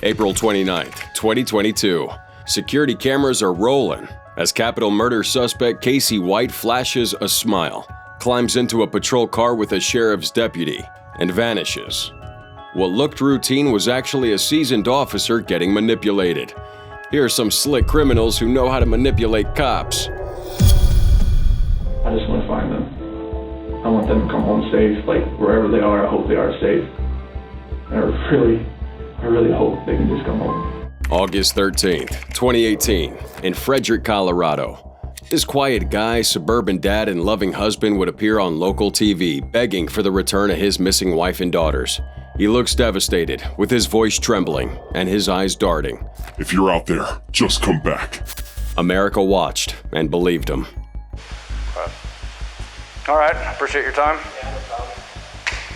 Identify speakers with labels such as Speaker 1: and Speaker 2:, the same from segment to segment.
Speaker 1: April 29th, 2022. Security cameras are rolling as capital murder suspect Casey White flashes a smile, climbs into a patrol car with a sheriff's deputy, and vanishes. What looked routine was actually a seasoned officer getting manipulated. Here are some slick criminals who know how to manipulate cops.
Speaker 2: I just want to find them. I want them to come home safe, like wherever they are, I hope they are safe. And I really hope they can just come home.
Speaker 1: August 13th, 2018, in Frederick, Colorado. This quiet guy, suburban dad, and loving husband would appear on local TV begging for the return of his missing wife and daughters. He looks devastated, with his voice trembling and his eyes darting.
Speaker 3: If you're out there, just come back.
Speaker 1: America watched and believed him.
Speaker 4: All right, appreciate your time.
Speaker 5: Yeah, no problem.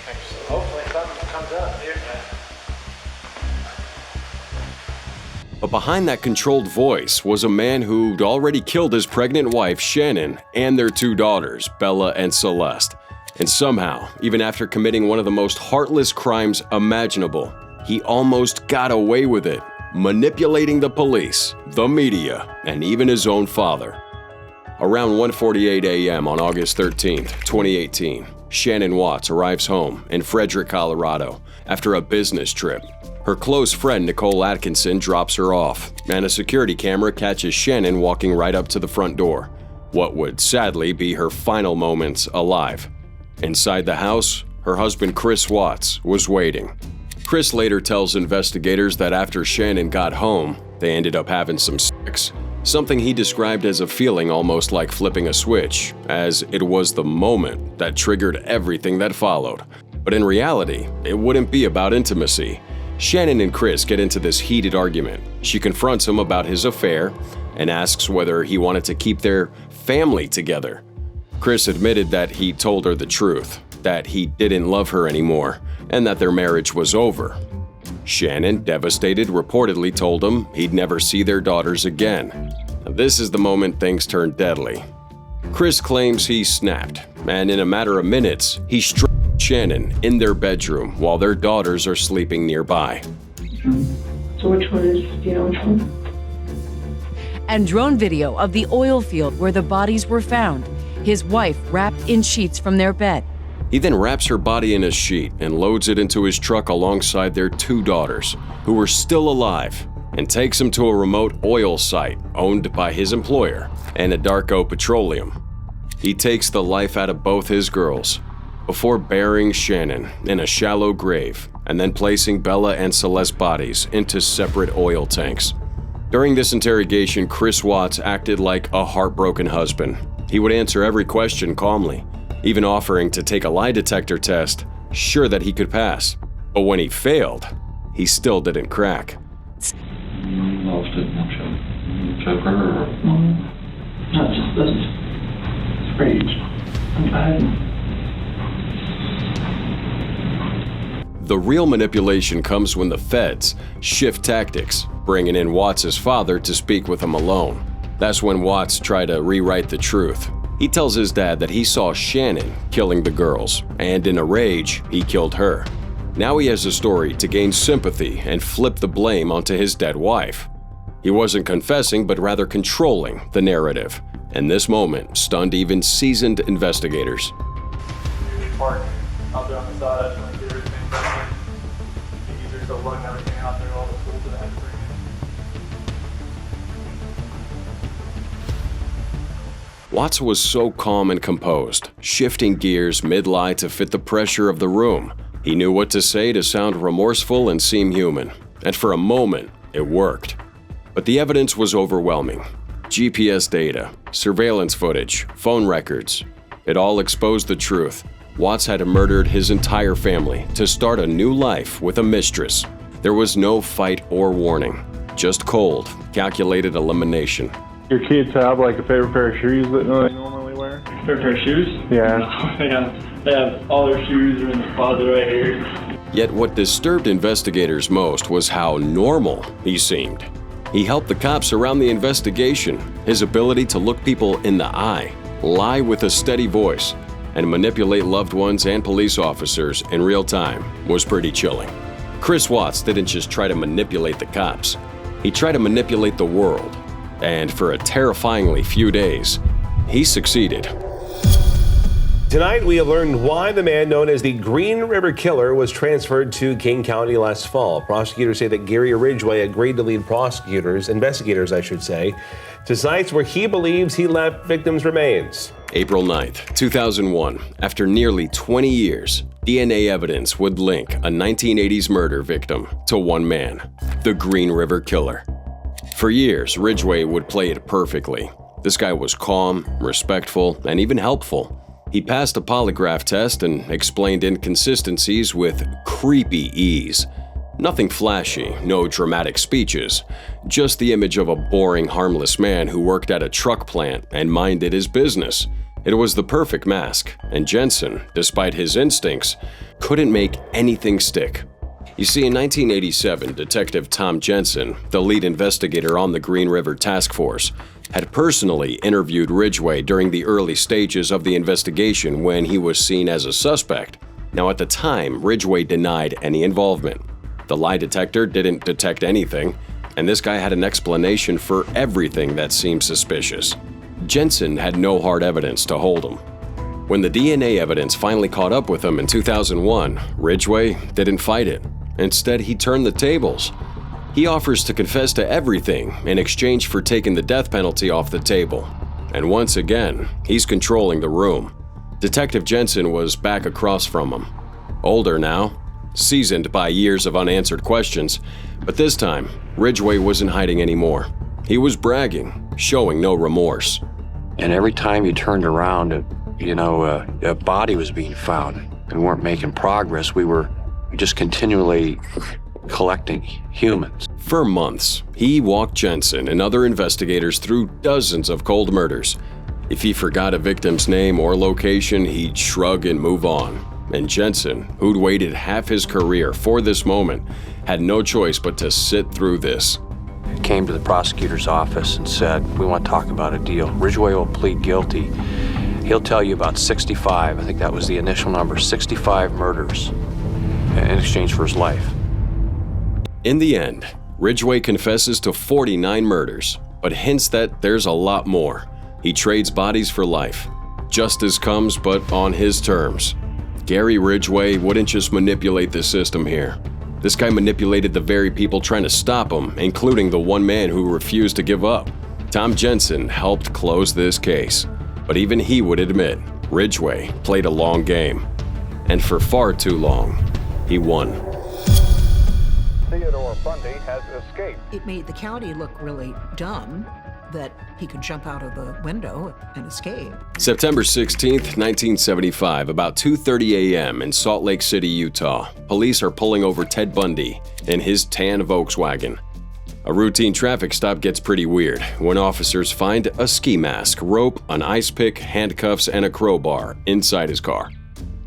Speaker 5: Thanks. Hopefully something comes up here.
Speaker 1: But behind that controlled voice was a man who'd already killed his pregnant wife, Shannon, and their two daughters, Bella and Celeste. And somehow, even after committing one of the most heartless crimes imaginable, he almost got away with it, manipulating the police, the media, and even his own father. Around 1:48 a.m. on August 13, 2018, Shannon Watts arrives home in Frederick, Colorado, after a business trip. Her close friend Nicole Atkinson drops her off, and a security camera catches Shannon walking right up to the front door, what would sadly be her final moments alive. Inside the house, her husband Chris Watts was waiting. Chris later tells investigators that after Shannon got home, they ended up having some sex. Something he described as a feeling almost like flipping a switch, as it was the moment that triggered everything that followed. But in reality, it wouldn't be about intimacy. Shannon and Chris get into this heated argument. She confronts him about his affair and asks whether he wanted to keep their family together. Chris admitted that he told her the truth, that he didn't love her anymore, and that their marriage was over. Shannon, devastated, reportedly told him he'd never see their daughters again. This is the moment things turned deadly. Chris claims he snapped, and in a matter of minutes, he struck Shannon in their bedroom while their daughters are sleeping nearby.
Speaker 2: So which one is, do you know which one?
Speaker 6: And drone video of the oil field where the bodies were found, his wife wrapped in sheets from their bed.
Speaker 1: He then wraps her body in a sheet and loads it into his truck alongside their two daughters, who were still alive, and takes them to a remote oil site owned by his employer, Anadarko Petroleum. He takes the life out of both his girls, before burying Shannon in a shallow grave and then placing Bella and Celeste's bodies into separate oil tanks. During this interrogation, Chris Watts acted like a heartbroken husband. He would answer every question calmly, even offering to take a lie detector test, sure that he could pass. But when he failed, he still didn't crack.
Speaker 2: That's strange.
Speaker 1: The real manipulation comes when the feds shift tactics, bringing in Watts' father to speak with him alone. That's when Watts tried to rewrite the truth. He tells his dad that he saw Shannon killing the girls, and in a rage, he killed her. Now he has a story to gain sympathy and flip the blame onto his dead wife. He wasn't confessing, but rather controlling the narrative, and this moment stunned even seasoned investigators.
Speaker 5: Park out there on the side, I just want to get everything done. They're still loading everything out there, all the tools that I had to bring in.
Speaker 1: Watts was so calm and composed, shifting gears mid-lie to fit the pressure of the room. He knew what to say to sound remorseful and seem human, and for a moment, it worked. But the evidence was overwhelming. GPS data, surveillance footage, phone records. It all exposed the truth. Watts had murdered his entire family to start a new life with a mistress. There was no fight or warning, just cold, calculated elimination.
Speaker 7: Your kids have like a favorite pair of shoes that they normally wear?
Speaker 5: Favorite pair of shoes?
Speaker 7: Yeah.
Speaker 5: They have all their shoes are in the closet right here.
Speaker 1: Yet what disturbed investigators most was how normal he seemed. He helped the cops around the investigation. His ability to look people in the eye, lie with a steady voice, and manipulate loved ones and police officers in real time was pretty chilling. Chris Watts didn't just try to manipulate the cops. He tried to manipulate the world. And for a terrifyingly few days, he succeeded.
Speaker 8: Tonight, we have learned why the man known as the Green River Killer was transferred to King County last fall. Prosecutors say that Gary Ridgway agreed to lead investigators, to sites where he believes he left victims' remains.
Speaker 1: April 9th, 2001, after nearly 20 years, DNA evidence would link a 1980s murder victim to one man, the Green River Killer. For years, Ridgway would play it perfectly. This guy was calm, respectful, and even helpful. He passed a polygraph test and explained inconsistencies with creepy ease. Nothing flashy, no dramatic speeches, just the image of a boring, harmless man who worked at a truck plant and minded his business. It was the perfect mask, and Jensen, despite his instincts, couldn't make anything stick. You see, in 1987, Detective Tom Jensen, the lead investigator on the Green River Task Force, had personally interviewed Ridgway during the early stages of the investigation when he was seen as a suspect. Now, at the time, Ridgway denied any involvement. The lie detector didn't detect anything, and this guy had an explanation for everything that seemed suspicious. Jensen had no hard evidence to hold him. When the DNA evidence finally caught up with him in 2001, Ridgway didn't fight it. Instead, he turned the tables. He offers to confess to everything in exchange for taking the death penalty off the table. And once again, he's controlling the room. Detective Jensen was back across from him. Older now, seasoned by years of unanswered questions, but this time, Ridgway wasn't hiding anymore. He was bragging, showing no remorse.
Speaker 9: And every time you turned around, a body was being found. We weren't making progress. We were just continually collecting humans.
Speaker 1: For months, he walked Jensen and other investigators through dozens of cold murders. If he forgot a victim's name or location, he'd shrug and move on. And Jensen, who'd waited half his career for this moment, had no choice but to sit through this.
Speaker 9: Came to the prosecutor's office and said, "We want to talk about a deal. Ridgway will plead guilty. He'll tell you about 65, I think that was the initial number, 65 murders in exchange for his life."
Speaker 1: In the end, Ridgway confesses to 49 murders, but hints that there's a lot more. He trades bodies for life. Justice comes, but on his terms. Gary Ridgway wouldn't just manipulate the system here. This guy manipulated the very people trying to stop him, including the one man who refused to give up. Tom Jensen helped close this case, but even he would admit Ridgway played a long game. And for far too long, he won.
Speaker 10: Bundy has escaped.
Speaker 11: It made the county look really dumb that he could jump out of the window and escape.
Speaker 1: September 16th, 1975, about 2:30 a.m. in Salt Lake City, Utah, police are pulling over Ted Bundy in his tan Volkswagen. A routine traffic stop gets pretty weird when officers find a ski mask, rope, an ice pick, handcuffs, and a crowbar inside his car.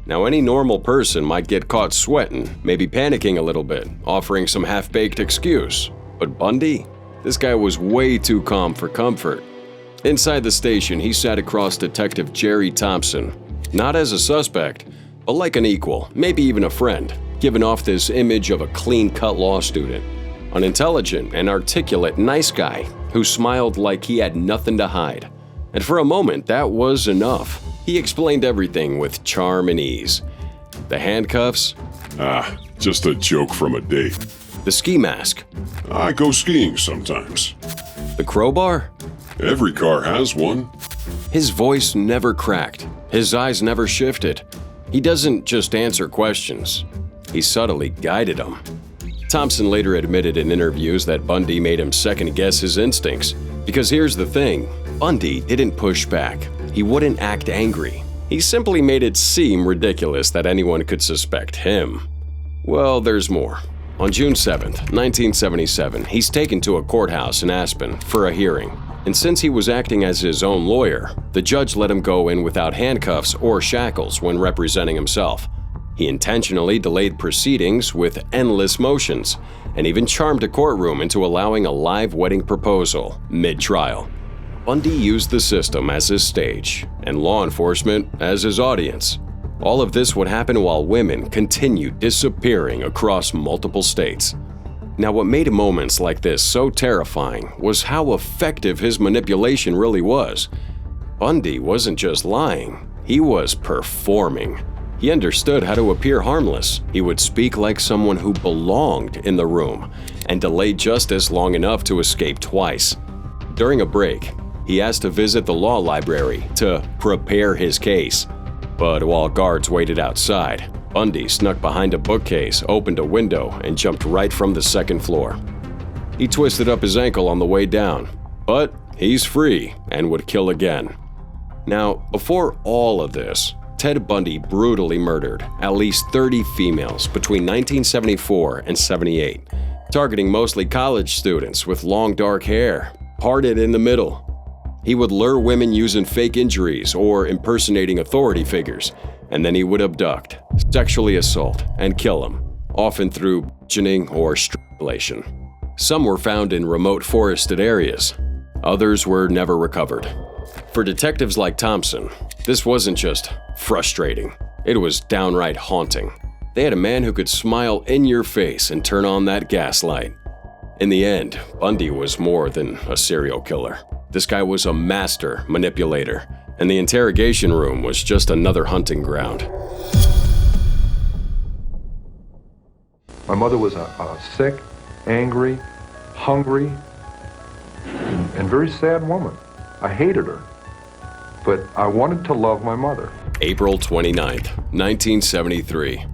Speaker 1: Now, any normal person might get caught sweating, maybe panicking a little bit, offering some half-baked excuse. But Bundy? This guy was way too calm for comfort. Inside the station, he sat across Detective Jerry Thompson, not as a suspect, but like an equal, maybe even a friend, giving off this image of a clean-cut law student. An intelligent and articulate nice guy who smiled like he had nothing to hide. And for a moment, that was enough. He explained everything with charm and ease. The handcuffs?
Speaker 3: Just a joke from a date.
Speaker 1: The ski mask?
Speaker 3: I go skiing sometimes.
Speaker 1: The crowbar?
Speaker 3: Every car has one.
Speaker 1: His voice never cracked. His eyes never shifted. He doesn't just answer questions. He subtly guided them. Thompson later admitted in interviews that Bundy made him second-guess his instincts. Because here's the thing, Bundy didn't push back. He wouldn't act angry. He simply made it seem ridiculous that anyone could suspect him. Well, there's more. On June 7th, 1977, he's taken to a courthouse in Aspen for a hearing. And since he was acting as his own lawyer, the judge let him go in without handcuffs or shackles when representing himself. He intentionally delayed proceedings with endless motions, and even charmed a courtroom into allowing a live wedding proposal mid-trial. Bundy used the system as his stage, and law enforcement as his audience. All of this would happen while women continued disappearing across multiple states. Now, what made moments like this so terrifying was how effective his manipulation really was. Bundy wasn't just lying, he was performing. He understood how to appear harmless. He would speak like someone who belonged in the room and delay justice long enough to escape twice. During a break, he asked to visit the law library to prepare his case. But while guards waited outside, Bundy snuck behind a bookcase, opened a window, and jumped right from the second floor. He twisted up his ankle on the way down, but he's free and would kill again. Now, before all of this, Ted Bundy brutally murdered at least 30 females between 1974 and 78, targeting mostly college students with long dark hair, parted in the middle. He would lure women using fake injuries or impersonating authority figures, and then he would abduct, sexually assault, and kill them, often through bludgeoning or strangulation. Some were found in remote forested areas. Others were never recovered. For detectives like Thompson, this wasn't just frustrating. It was downright haunting. They had a man who could smile in your face and turn on that gaslight. In the end, Bundy was more than a serial killer. This guy was a master manipulator, and the interrogation room was just another hunting ground.
Speaker 12: My mother was a sick, angry, hungry, and very sad woman. I hated her, but I wanted to love my mother.
Speaker 1: April 29, 1973.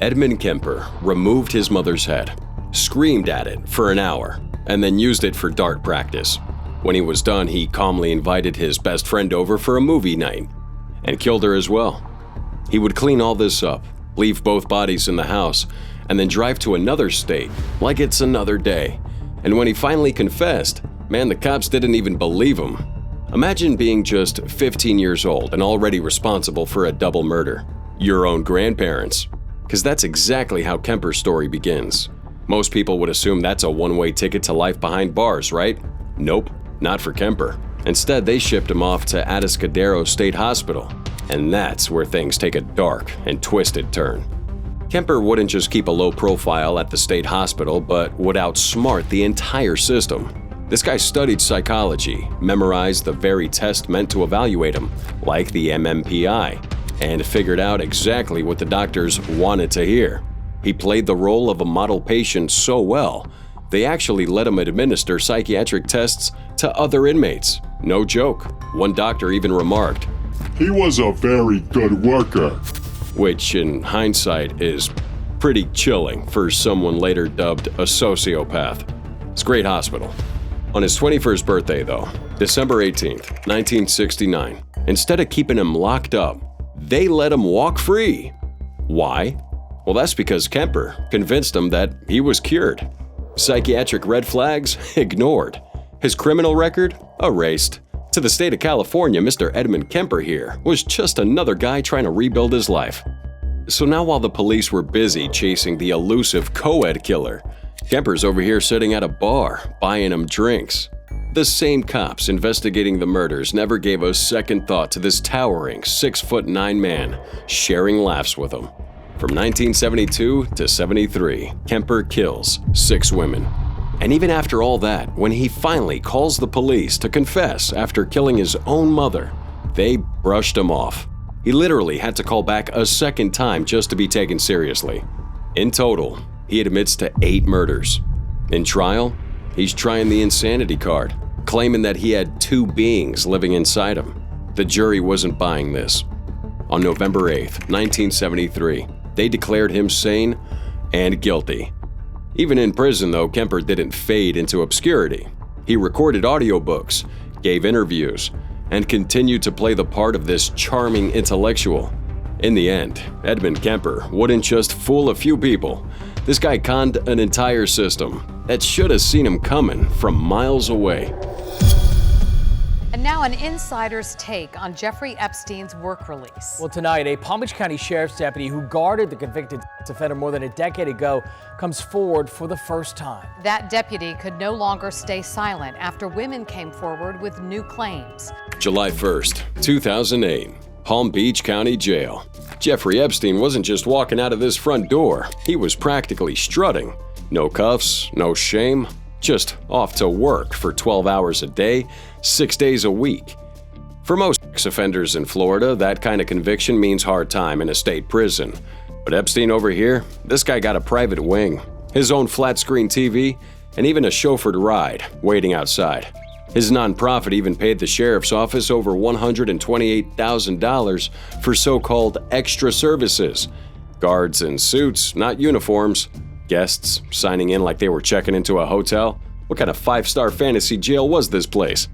Speaker 1: Edmund Kemper removed his mother's head, screamed at it for an hour, and then used it for dart practice. When he was done, he calmly invited his best friend over for a movie night and killed her as well. He would clean all this up, leave both bodies in the house, and then drive to another state like it's another day. And when he finally confessed, man, the cops didn't even believe him. Imagine being just 15 years old and already responsible for a double murder. Your own grandparents. Because that's exactly how Kemper's story begins. Most people would assume that's a one-way ticket to life behind bars, right? Nope, not for Kemper. Instead, they shipped him off to Atascadero State Hospital. And that's where things take a dark and twisted turn. Kemper wouldn't just keep a low profile at the state hospital, but would outsmart the entire system. This guy studied psychology, memorized the very test meant to evaluate him, like the MMPI, and figured out exactly what the doctors wanted to hear. He played the role of a model patient so well, they actually let him administer psychiatric tests to other inmates. No joke. One doctor even remarked,
Speaker 3: "He was a very good worker,"
Speaker 1: which in hindsight is pretty chilling for someone later dubbed a sociopath. It's a great hospital. On his 21st birthday, though, December 18th, 1969, instead of keeping him locked up, they let him walk free. Why? Well, that's because Kemper convinced him that he was cured. Psychiatric red flags ignored. His criminal record erased. To the state of California, Mr. Edmund Kemper here was just another guy trying to rebuild his life. So now while the police were busy chasing the elusive co-ed killer, Kemper's over here sitting at a bar, buying him drinks. The same cops investigating the murders never gave a second thought to this towering 6'9" man sharing laughs with him. From 1972 to 73, Kemper kills 6 women. And even after all that, when he finally calls the police to confess after killing his own mother, they brushed him off. He literally had to call back a second time just to be taken seriously. In total, he admits to 8 murders. In trial, he's trying the insanity card, claiming that he had 2 beings living inside him. The jury wasn't buying this. On November 8th, 1973, they declared him sane and guilty. Even in prison, though, Kemper didn't fade into obscurity. He recorded audiobooks, gave interviews, and continued to play the part of this charming intellectual. In the end, Edmund Kemper wouldn't just fool a few people. This guy conned an entire system that should have seen him coming from miles away.
Speaker 13: And now an insider's take on Jeffrey Epstein's work release.
Speaker 14: Well, tonight, a Palm Beach County Sheriff's deputy who guarded the convicted offender more than a decade ago comes forward for the first time.
Speaker 13: That deputy could no longer stay silent after women came forward with new claims.
Speaker 1: July 1st, 2008. Palm Beach County Jail. Jeffrey Epstein wasn't just walking out of this front door, he was practically strutting. No cuffs, no shame, just off to work for 12 hours a day, 6 days a week. For most sex offenders in Florida, that kind of conviction means hard time in a state prison. But Epstein over here, this guy got a private wing, his own flat-screen TV, and even a chauffeured ride waiting outside. His nonprofit even paid the sheriff's office over $128,000 for so-called extra services. Guards in suits, not uniforms. Guests signing in like they were checking into a hotel. What kind of five-star fantasy jail was this place?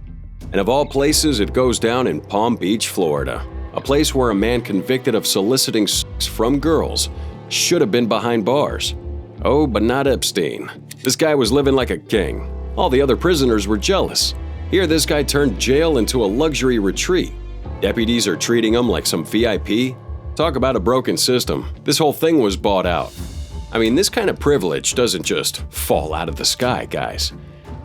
Speaker 1: And of all places, it goes down in Palm Beach, Florida. A place where a man convicted of soliciting sex from girls should have been behind bars. Oh, but not Epstein. This guy was living like a king. All the other prisoners were jealous. Here, this guy turned jail into a luxury retreat. Deputies are treating him like some VIP. Talk about a broken system. This whole thing was bought out. I mean, this kind of privilege doesn't just fall out of the sky, guys.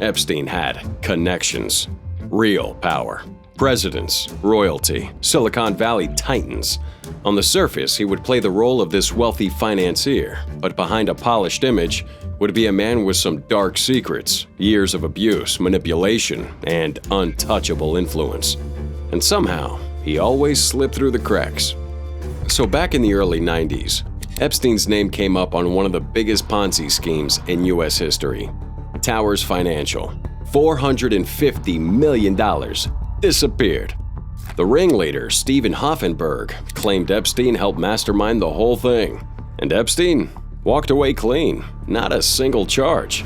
Speaker 1: Epstein had connections, real power. Presidents, royalty, Silicon Valley titans. On the surface, he would play the role of this wealthy financier, but behind a polished image would be a man with some dark secrets, years of abuse, manipulation, and untouchable influence. And somehow, he always slipped through the cracks. So back in the early 90s, Epstein's name came up on one of the biggest Ponzi schemes in U.S. history. Towers Financial. $450 million disappeared. The ringleader, Stephen Hoffenberg, claimed Epstein helped mastermind the whole thing. And Epstein walked away clean, not a single charge.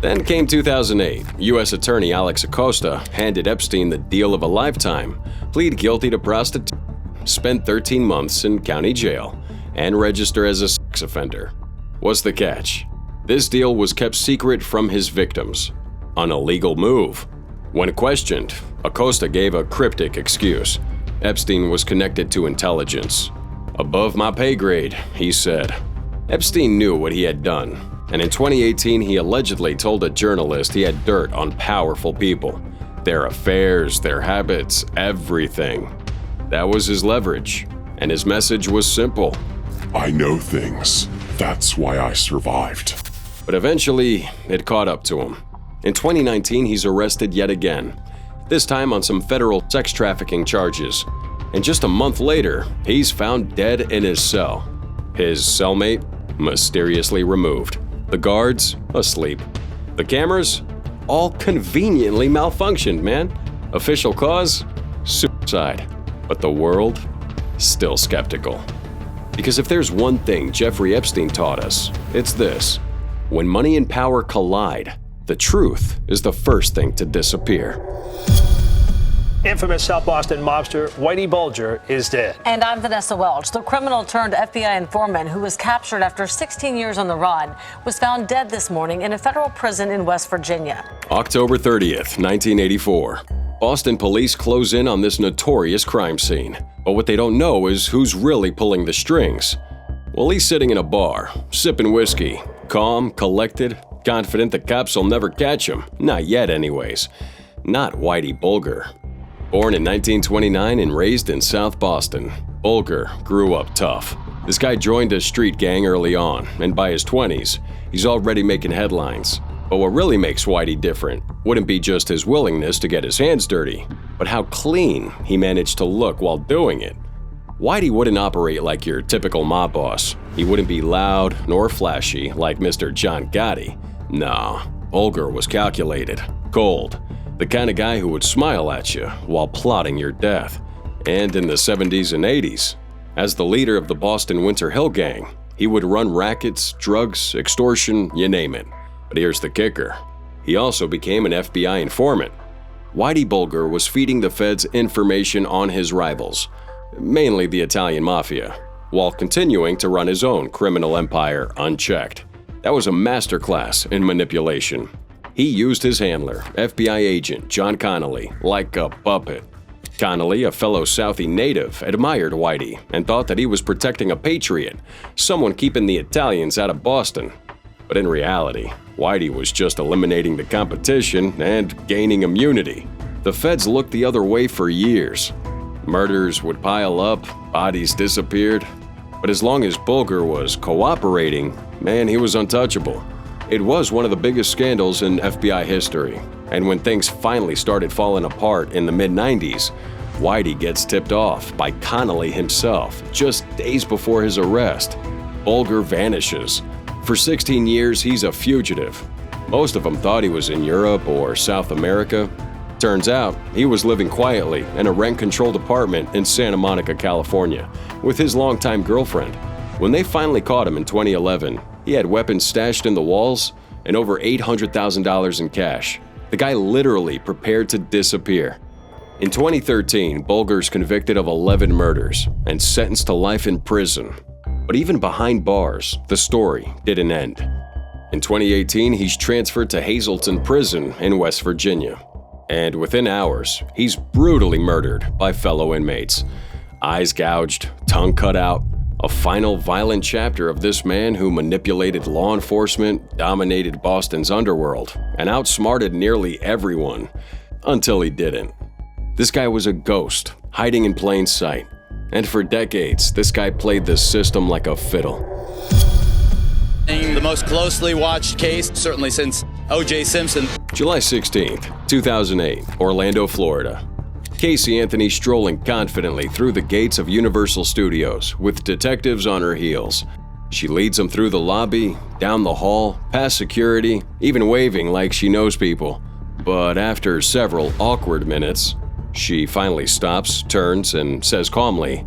Speaker 1: Then came 2008. U.S. Attorney Alex Acosta handed Epstein the deal of a lifetime, plead guilty to prostitution, spent 13 months in county jail, and register as a sex offender. What's the catch? This deal was kept secret from his victims. An illegal move. When questioned, Acosta gave a cryptic excuse. Epstein was connected to intelligence. Above my pay grade, he said. Epstein knew what he had done, and in 2018 he allegedly told a journalist he had dirt on powerful people. Their affairs, their habits, everything. That was his leverage, and his message was simple.
Speaker 3: I know things. That's why I survived.
Speaker 1: But eventually, it caught up to him. In 2019, he's arrested yet again, this time on some federal sex trafficking charges. And just a month later, he's found dead in his cell. His cellmate mysteriously removed. The guards asleep. The cameras all conveniently malfunctioned, man. Official cause? Suicide. But the world? Still skeptical. Because if there's one thing Jeffrey Epstein taught us, it's this. When money and power collide, the truth is the first thing to disappear.
Speaker 15: Infamous South Boston mobster Whitey Bulger is dead.
Speaker 16: And I'm Vanessa Welch. The criminal turned FBI informant who was captured after 16 years on the run was found dead this morning in a federal prison in West Virginia.
Speaker 1: October 30th, 1984. Boston police close in on this notorious crime scene. But what they don't know is who's really pulling the strings. Well, he's sitting in a bar, sipping whiskey, calm, collected, confident the cops will never catch him. Not yet, anyways. Not Whitey Bulger. Born in 1929 and raised in South Boston, Bulger grew up tough. This guy joined a street gang early on, and by his 20s, he's already making headlines. But what really makes Whitey different wouldn't be just his willingness to get his hands dirty, but how clean he managed to look while doing it. Whitey wouldn't operate like your typical mob boss. He wouldn't be loud nor flashy like Mr. John Gotti. Nah, Bulger was calculated, cold, the kind of guy who would smile at you while plotting your death. And in the 70s and 80s, as the leader of the Boston Winter Hill Gang, he would run rackets, drugs, extortion, you name it. But here's the kicker. He also became an FBI informant. Whitey Bulger was feeding the feds information on his rivals, mainly the Italian mafia, while continuing to run his own criminal empire unchecked. That was a masterclass in manipulation. He used his handler, FBI agent John Connolly, like a puppet. Connolly, a fellow Southie native, admired Whitey and thought that he was protecting a patriot, someone keeping the Italians out of Boston. But in reality, Whitey was just eliminating the competition and gaining immunity. The feds looked the other way for years. Murders would pile up, bodies disappeared. But as long as Bulger was cooperating, man, he was untouchable. It was one of the biggest scandals in FBI history. And when things finally started falling apart in the mid-90s, Whitey gets tipped off by Connolly himself just days before his arrest. Bulger vanishes. For 16 years, he's a fugitive. Most of them thought he was in Europe or South America. Turns out, he was living quietly in a rent-controlled apartment in Santa Monica, California, with his longtime girlfriend. When they finally caught him in 2011, he had weapons stashed in the walls and over $800,000 in cash. The guy literally prepared to disappear. In 2013, Bulger's convicted of 11 murders and sentenced to life in prison. But even behind bars, the story didn't end. In 2018, he's transferred to Hazleton Prison in West Virginia. And within hours, he's brutally murdered by fellow inmates. Eyes gouged, tongue cut out, a final violent chapter of this man who manipulated law enforcement, dominated Boston's underworld, and outsmarted nearly everyone, until he didn't. This guy was a ghost, hiding in plain sight. And for decades, this guy played the system like a fiddle.
Speaker 17: The most closely watched case, certainly since O.J. Simpson.
Speaker 1: July 16th, 2008, Orlando, Florida. Casey Anthony strolling confidently through the gates of Universal Studios with detectives on her heels. She leads them through the lobby, down the hall, past security, even waving like she knows people. But after several awkward minutes, she finally stops, turns, and says calmly,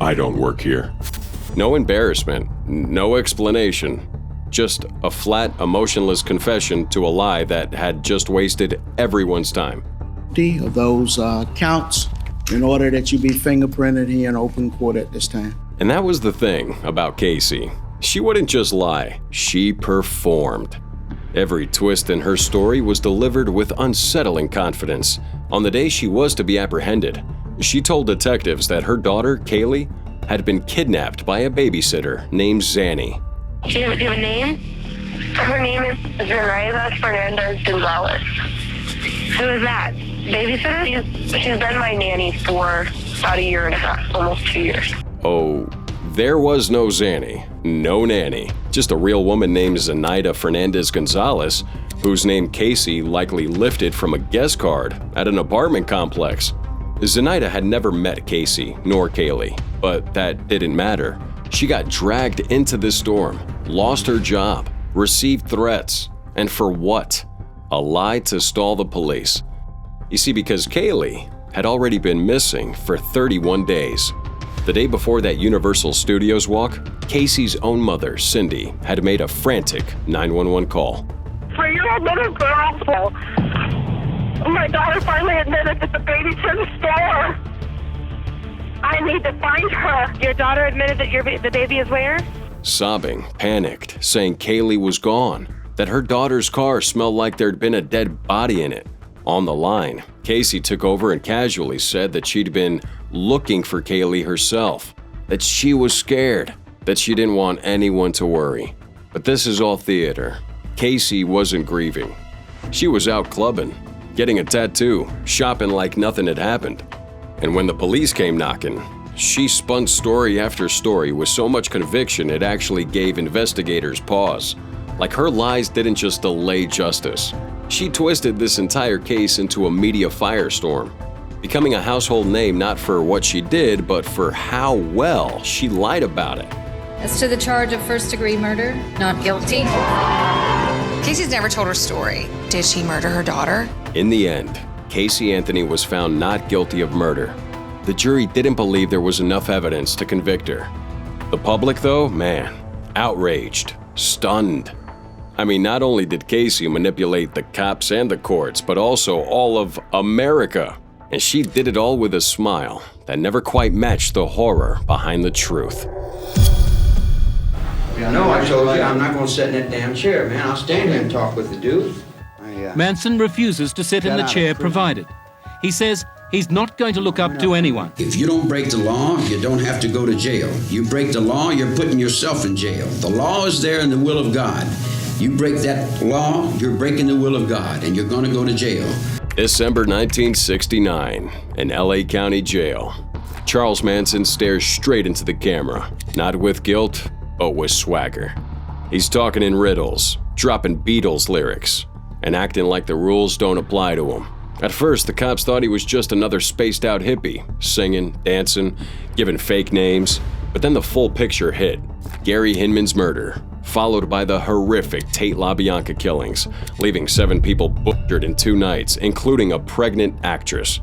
Speaker 3: "I don't work here."
Speaker 1: No embarrassment, no explanation. Just a flat, emotionless confession to a lie that had just wasted everyone's time.
Speaker 18: Of those counts in order that you be fingerprinted here in open court at this time.
Speaker 1: And that was the thing about Casey. She wouldn't just lie, she performed. Every twist in her story was delivered with unsettling confidence. On the day she was to be apprehended, she told detectives that her daughter, Kaylee, had been kidnapped by a babysitter named Zanny.
Speaker 19: Do you have a name? Her name is Zenaiza Fernandez Gonzalez. Who is that? Babysitter? She's been my nanny for about a year and a half, almost 2 years.
Speaker 1: Oh, there was no Zanny, no nanny. Just a real woman named Zenaida Fernandez Gonzalez, whose name Casey likely lifted from a guest card at an apartment complex. Zenaida had never met Casey nor Kaylee, but that didn't matter. She got dragged into this storm, lost her job, received threats, and for what? A lie to stall the police. You see, because Kaylee had already been missing for 31 days. The day before that Universal Studios walk, Casey's own mother, Cindy, had made a frantic 911 call.
Speaker 19: For your little girl, my daughter finally admitted that the baby's in the store. I need to find her. Your daughter admitted that the baby is where?
Speaker 1: Sobbing, panicked, saying Kaylee was gone, that her daughter's car smelled like there'd been a dead body in it. On the line, Casey took over and casually said that she'd been looking for Kaylee herself, that she was scared, that she didn't want anyone to worry. But this is all theater. Casey wasn't grieving. She was out clubbing, getting a tattoo, shopping like nothing had happened. And when the police came knocking, she spun story after story with so much conviction it actually gave investigators pause. Like her lies didn't just delay justice. She twisted this entire case into a media firestorm, becoming a household name not for what she did, but for how well she lied about it.
Speaker 20: As to the charge of first-degree murder, not guilty.
Speaker 21: Casey's never told her story. Did she murder her daughter?
Speaker 1: In the end, Casey Anthony was found not guilty of murder. The jury didn't believe there was enough evidence to convict her. The public, though, man, outraged, stunned. I mean, not only did Casey manipulate the cops and the courts, but also all of America. And she did it all with a smile that never quite matched the horror behind the truth.
Speaker 22: I know, I told you I'm not going to sit in that damn chair, man. I'll stand here and talk with the dude.
Speaker 23: Manson refuses to sit in the chair provided. He says he's not going to look up to anyone.
Speaker 24: If you don't break the law, you don't have to go to jail. You break the law, you're putting yourself in jail. The law is there in the will of God. You break that law, you're breaking the will of God, and you're going to go to jail.
Speaker 1: December 1969, in LA County Jail. Charles Manson stares straight into the camera, not with guilt, but with swagger. He's talking in riddles, dropping Beatles lyrics, and acting like the rules don't apply to him. At first, the cops thought he was just another spaced-out hippie, singing, dancing, giving fake names. But then the full picture hit. Gary Hinman's murder, followed by the horrific Tate LaBianca killings, leaving 7 people butchered in 2 nights, including a pregnant actress.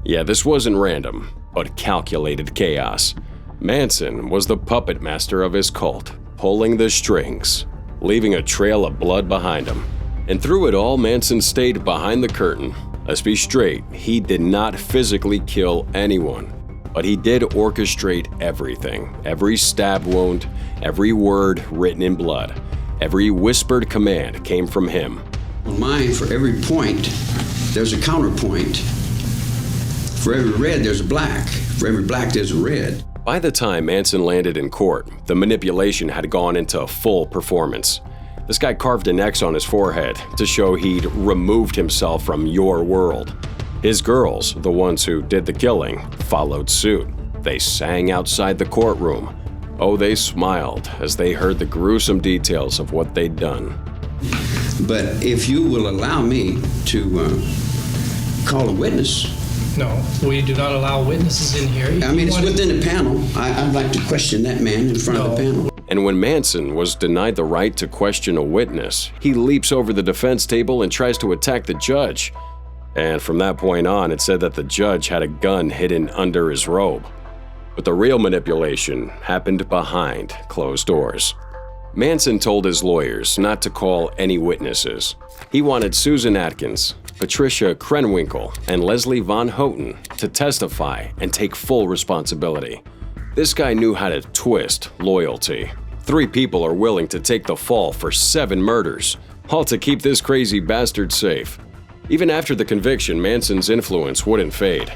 Speaker 1: Yeah, this wasn't random, but calculated chaos. Manson was the puppet master of his cult, pulling the strings, leaving a trail of blood behind him. And through it all, Manson stayed behind the curtain. Let's be straight, he did not physically kill anyone, but he did orchestrate everything. Every stab wound, every word written in blood, every whispered command came from him.
Speaker 24: On mine, for every point, there's a counterpoint. For every red, there's a black. For every black, there's a red.
Speaker 1: By the time Manson landed in court, the manipulation had gone into full performance. This guy carved an X on his forehead to show he'd removed himself from your world. His girls, the ones who did the killing, followed suit. They sang outside the courtroom. Oh, they smiled as they heard the gruesome details of what they'd done.
Speaker 24: But if you will allow me to call a witness.
Speaker 2: No, we do not allow witnesses in here.
Speaker 24: I mean, it's within the panel. I'd like to question that man in front of the panel.
Speaker 1: And when Manson was denied the right to question a witness, he leaps over the defense table and tries to attack the judge. And from that point on, it said that the judge had a gun hidden under his robe. But the real manipulation happened behind closed doors. Manson told his lawyers not to call any witnesses. He wanted Susan Atkins, Patricia Krenwinkel, and Leslie Von Houten to testify and take full responsibility. This guy knew how to twist loyalty. 3 people are willing to take the fall for 7 murders, all to keep this crazy bastard safe. Even after the conviction, Manson's influence wouldn't fade.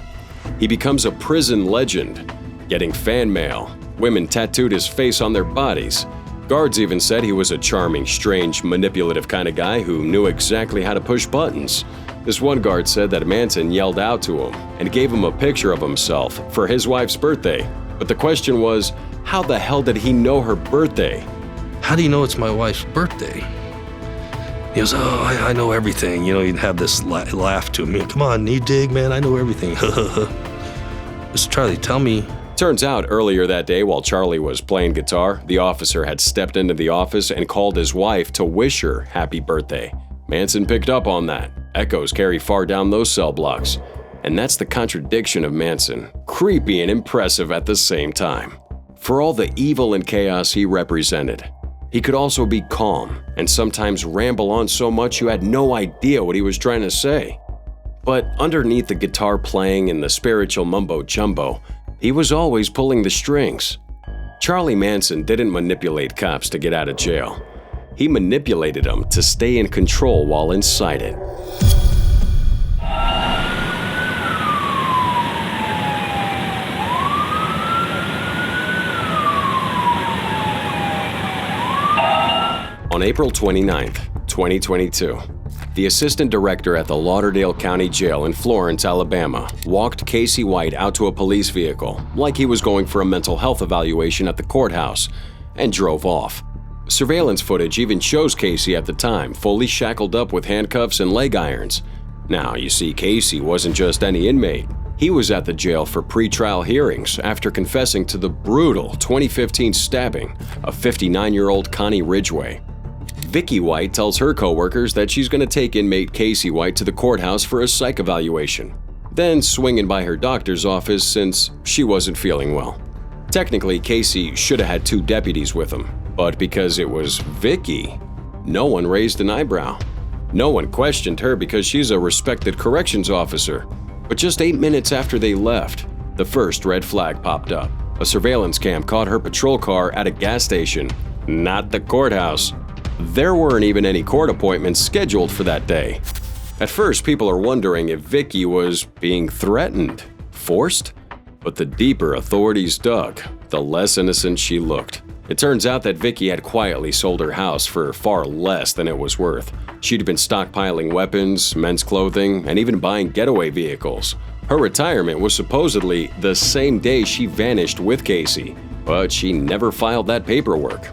Speaker 1: He becomes a prison legend, getting fan mail. Women tattooed his face on their bodies. Guards even said he was a charming, strange, manipulative kind of guy who knew exactly how to push buttons. This one guard said that Manson yelled out to him and gave him a picture of himself for his wife's birthday. But the question was, how the hell did he know her birthday?
Speaker 4: How do you know it's my wife's birthday? He goes, oh, I know everything. You know, he'd have this laugh to me. Come on, you dig, man, I know everything. Mr. Charlie, tell me.
Speaker 1: Turns out earlier that day while Charlie was playing guitar, the officer had stepped into the office and called his wife to wish her happy birthday. Manson picked up on that. Echoes carry far down those cell blocks. And that's the contradiction of Manson, creepy and impressive at the same time. For all the evil and chaos he represented, he could also be calm and sometimes ramble on so much you had no idea what he was trying to say. But underneath the guitar playing and the spiritual mumbo-jumbo, he was always pulling the strings. Charlie Manson didn't manipulate cops to get out of jail. He manipulated them to stay in control while inside it. On April 29, 2022, the assistant director at the Lauderdale County Jail in Florence, Alabama, walked Casey White out to a police vehicle like he was going for a mental health evaluation at the courthouse and drove off. Surveillance footage even shows Casey at the time fully shackled up with handcuffs and leg irons. Now, you see, Casey wasn't just any inmate. He was at the jail for pre-trial hearings after confessing to the brutal 2015 stabbing of 59-year-old Connie Ridgway. Vicky White tells her coworkers that she's going to take inmate Casey White to the courthouse for a psych evaluation, then swinging by her doctor's office since she wasn't feeling well. Technically, Casey should have had 2 deputies with him, but because it was Vicky, no one raised an eyebrow. No one questioned her because she's a respected corrections officer. But just 8 minutes after they left, the first red flag popped up. A surveillance cam caught her patrol car at a gas station, not the courthouse. There weren't even any court appointments scheduled for that day. At first, people are wondering if Vicky was being threatened, forced? But the deeper authorities dug, the less innocent she looked. It turns out that Vicky had quietly sold her house for far less than it was worth. She'd been stockpiling weapons, men's clothing, and even buying getaway vehicles. Her retirement was supposedly the same day she vanished with Casey, but she never filed that paperwork.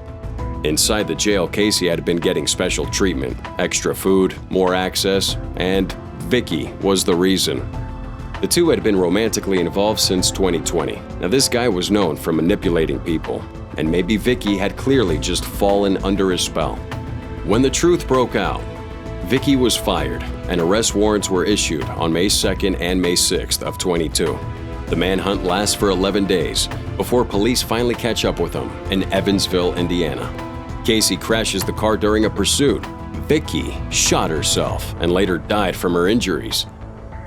Speaker 1: Inside the jail, Casey had been getting special treatment, extra food, more access, and Vicky was the reason. The two had been romantically involved since 2020. Now, this guy was known for manipulating people, and maybe Vicky had clearly just fallen under his spell. When the truth broke out, Vicky was fired, and arrest warrants were issued on May 2nd and May 6th of 22. The manhunt lasts for 11 days before police finally catch up with him in Evansville, Indiana. Casey crashes the car during a pursuit. Vicky shot herself and later died from her injuries.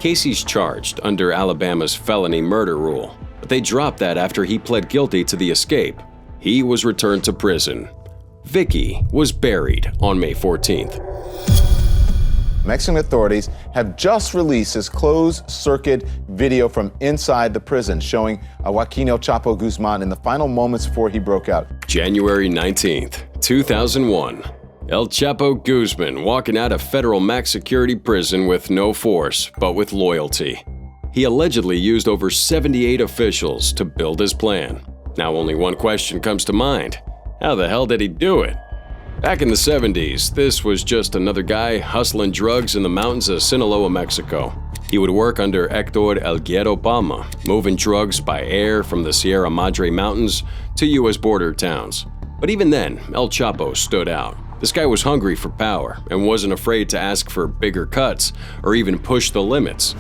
Speaker 1: Casey's charged under Alabama's felony murder rule, but they dropped that after he pled guilty to the escape. He was returned to prison. Vicky was buried on May 14th.
Speaker 5: Mexican authorities have just released this closed-circuit video from inside the prison showing Joaquin El Chapo Guzman in the final moments before he broke out.
Speaker 1: January 19th, 2001. El Chapo Guzman walking out of federal max security prison with no force, but with loyalty. He allegedly used over 78 officials to build his plan. Now only one question comes to mind. How the hell did he do it? Back in the 70s, this was just another guy hustling drugs in the mountains of Sinaloa, Mexico. He would work under Hector El Guero Palma, moving drugs by air from the Sierra Madre Mountains to U.S. border towns. But even then, El Chapo stood out. This guy was hungry for power and wasn't afraid to ask for bigger cuts or even push the limits.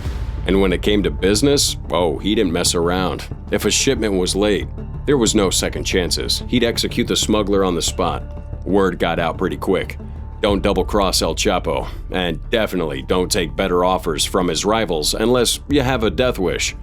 Speaker 1: And when it came to business, he didn't mess around. If a shipment was late, there was no second chances. He'd execute the smuggler on the spot. Word got out pretty quick. Don't double-cross El Chapo, and definitely don't take better offers from his rivals unless you have a death wish.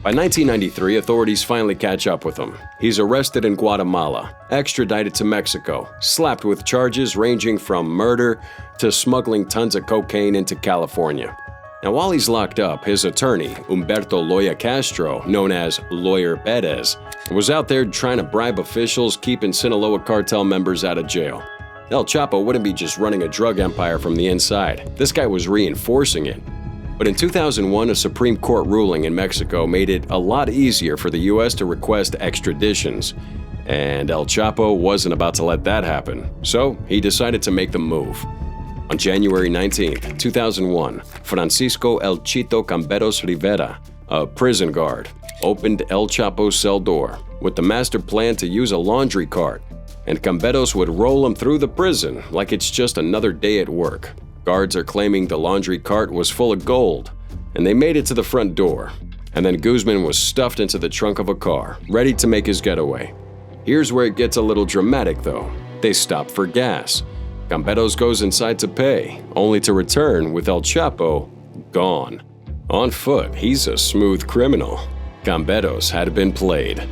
Speaker 1: By 1993, authorities finally catch up with him. He's arrested in Guatemala, extradited to Mexico, slapped with charges ranging from murder to smuggling tons of cocaine into California. Now, while he's locked up, his attorney, Humberto Loya Castro, known as Lawyer Perez, was out there trying to bribe officials keeping Sinaloa cartel members out of jail. El Chapo wouldn't be just running a drug empire from the inside. This guy was reinforcing it. But in 2001, a Supreme Court ruling in Mexico made it a lot easier for the U.S. to request extraditions. And El Chapo wasn't about to let that happen, so he decided to make the move. On January 19, 2001, Francisco El Chito Camberos Rivera, a prison guard, opened El Chapo's cell door with the master plan to use a laundry cart, and Camberos would roll him through the prison like it's just another day at work. Guards are claiming the laundry cart was full of gold, and they made it to the front door. And then Guzman was stuffed into the trunk of a car, ready to make his getaway. Here's where it gets a little dramatic, though. They stop for gas. Camberos goes inside to pay, only to return with El Chapo gone. On foot, he's a smooth criminal. Camberos had been played.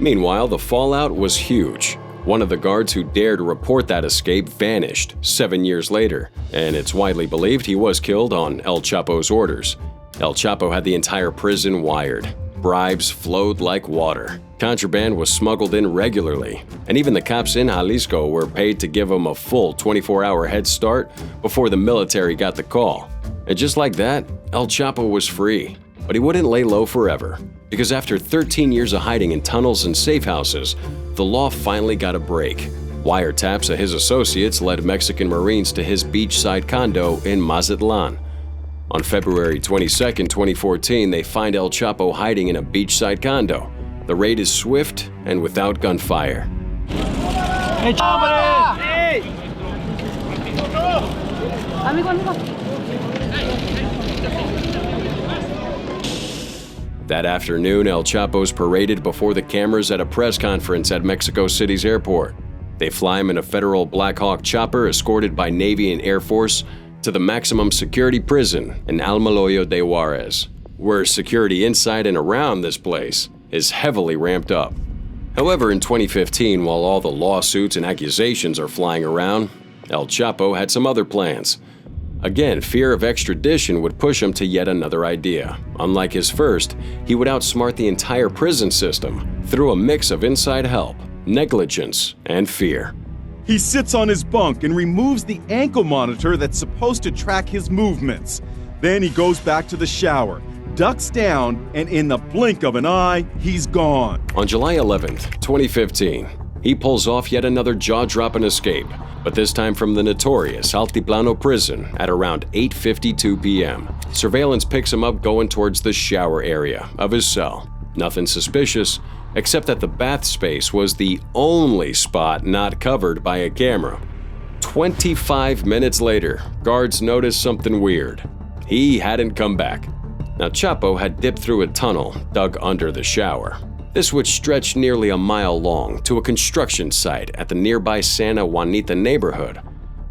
Speaker 1: Meanwhile, the fallout was huge. One of the guards who dared report that escape vanished 7 years later, and it's widely believed he was killed on El Chapo's orders. El Chapo had the entire prison wired. Bribes flowed like water. Contraband was smuggled in regularly, and even the cops in Jalisco were paid to give him a full 24-hour head start before the military got the call. And just like that, El Chapo was free. But he wouldn't lay low forever, because after 13 years of hiding in tunnels and safe houses, the law finally got a break. Wiretaps of his associates led Mexican Marines to his beachside condo in Mazatlan. On February 22, 2014, they find El Chapo hiding in a beachside condo. The raid is swift and without gunfire. That afternoon, El Chapo's paraded before the cameras at a press conference at Mexico City's airport. They fly him in a federal Black Hawk chopper escorted by Navy and Air Force to the maximum security prison in Almoloya de Juarez, where security inside and around this place is heavily ramped up. However, in 2015, while all the lawsuits and accusations are flying around, El Chapo had some other plans. Again, fear of extradition would push him to yet another idea. Unlike his first, he would outsmart the entire prison system through a mix of inside help, negligence, and fear.
Speaker 6: He sits on his bunk and removes the ankle monitor that's supposed to track his movements. Then he goes back to the shower, ducks down, and in the blink of an eye, he's gone.
Speaker 1: On July 11th, 2015, he pulls off yet another jaw-dropping escape, but this time from the notorious Altiplano prison at around 8:52 p.m. Surveillance picks him up going towards the shower area of his cell. Nothing suspicious, except that the bath space was the only spot not covered by a camera. 25 minutes later, guards noticed something weird. He hadn't come back. Now, Chapo had dipped through a tunnel dug under the shower. This would stretch nearly a mile long to a construction site at the nearby Santa Juanita neighborhood.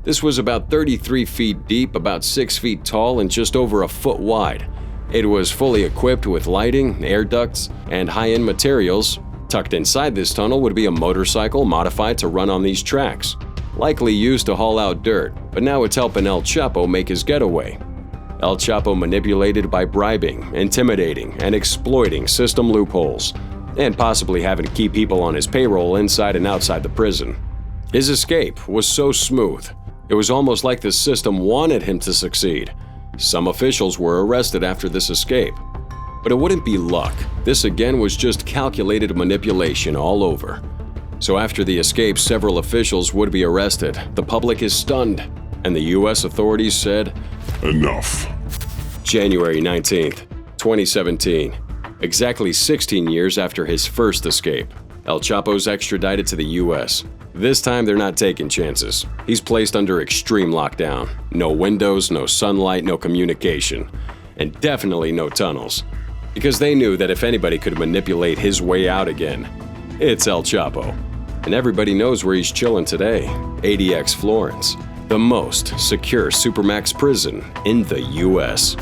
Speaker 1: This was about 33 feet deep, about 6 feet tall, and just over a foot wide. It was fully equipped with lighting, air ducts, and high-end materials. Tucked inside this tunnel would be a motorcycle modified to run on these tracks, likely used to haul out dirt, but now it's helping El Chapo make his getaway. El Chapo manipulated by bribing, intimidating, and exploiting system loopholes, and possibly having key people on his payroll inside and outside the prison. His escape was so smooth, it was almost like the system wanted him to succeed. Some officials were arrested after this escape. But it wouldn't be luck. This again was just calculated manipulation all over. So after the escape, several officials would be arrested. The public is stunned, and the U.S. authorities said,
Speaker 3: "Enough."
Speaker 1: January 19th, 2017. Exactly 16 years after his first escape, El Chapo's extradited to the U.S. This time, they're not taking chances. He's placed under extreme lockdown. No windows, no sunlight, no communication, and definitely no tunnels. Because they knew that if anybody could manipulate his way out again, it's El Chapo. And everybody knows where he's chilling today, ADX Florence, the most secure Supermax prison in the U.S.